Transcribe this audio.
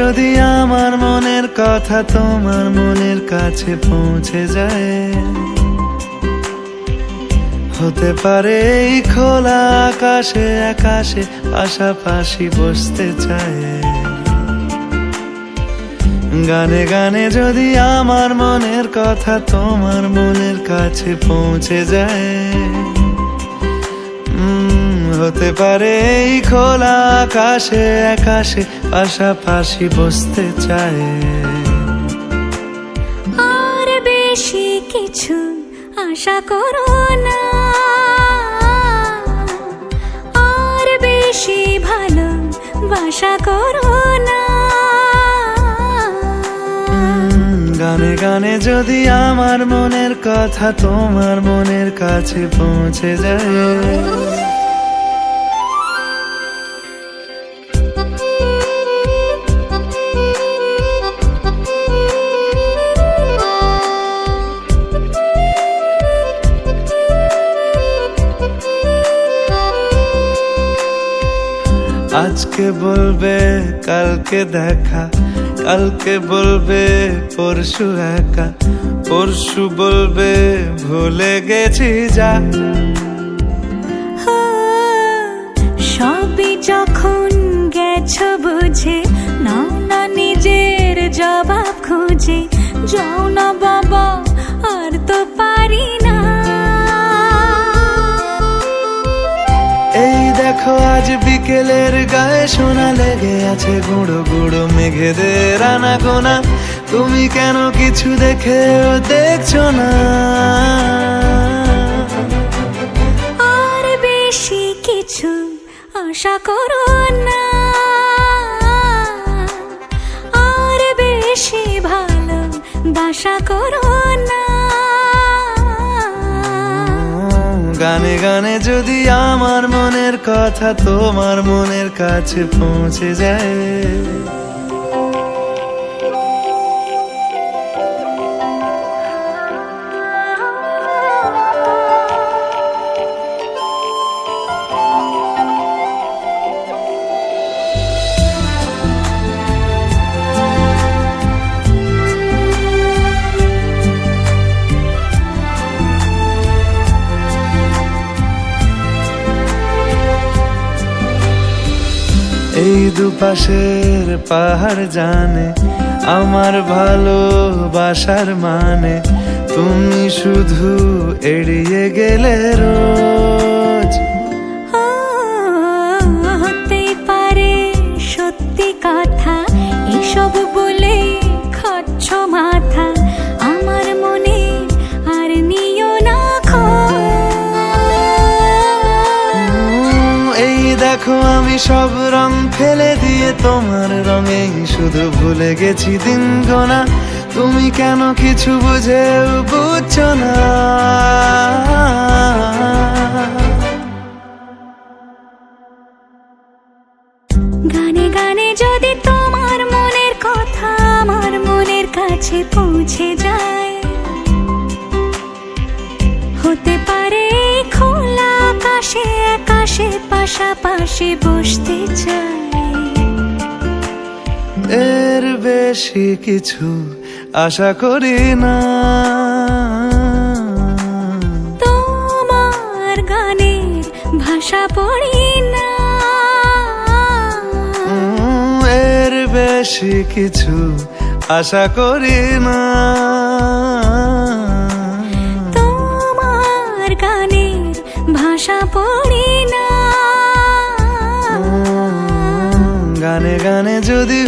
যদি আমার মনের কথা তোমার মনের কাছে পৌঁছে যায়, হতে পারে এই খোলা আকাশে আকাশে পাশাপাশি বসতে চায়। গানে গানে যদি আমার মনের কথা তোমার মনের কাছে পৌঁছে যায়, হতে পারে এই খোলা আকাশে আকাশে পাশাপাশি বসতে চায়। আর বেশি কিছু আশা করো না, আর বেশি ভালোবাসা করো না। গানে গানে যদি আমার মনের কথা তোমার মনের কাছে পৌঁছে যায়, আজকে বলবে কালকে দেখা, কালকে বলবে পরশু একা, পরশু বলবে ভুলে গেছি যা। সবই যখন গেছো বুঝে, নাও না নিজের জবাব খুঁজে। যাও না বাবা, আর তো পারি না। এই দেখো আজ বিকেলের গায়ে সোনা লেগে আছে গুঁড়ো গুঁড়ো মেঘেদের আনাগোনা। তুমি কেন কিছু দেখেও দেখছো না? আর বেশি কিছু আশা করো না, আর বেশি ভালোবাসা করো না। গানে গানে যদি আমার মনের কথা তোমার মনের কাছে পৌঁছে যায়, এই দুপাশের পাহাড় জানে আমার ভালোবাসার মানে। তুমি শুধু এড়িয়ে গেলে রোজ। হতেই পারে সত্যি কথা, এসব বলে খাচ্ছ মাথা। আমার মনে আর নিও না খোঁজ। এই দেখো আমি সব রং ফেলে দিয়ে তোমার রঙেই শুধু ভুলে গেছি দিন গোনা। তুমি কেন কিছু বুঝেও বুঝছো না? গানে গানে যদি তোমার মনের কথা আমার মনের কাছে পৌঁছে যায়, হতে পারে খোলা আকাশে আকাশে পাশাপাশি বসতে চাই। এর বেশি কিছু আশা করি না। তোমার গানের ভাষা পড়ি না, এর বেশি কিছু আশা করি না। তোমার গানের ভাষা পড়ি না। গানে গানে যদি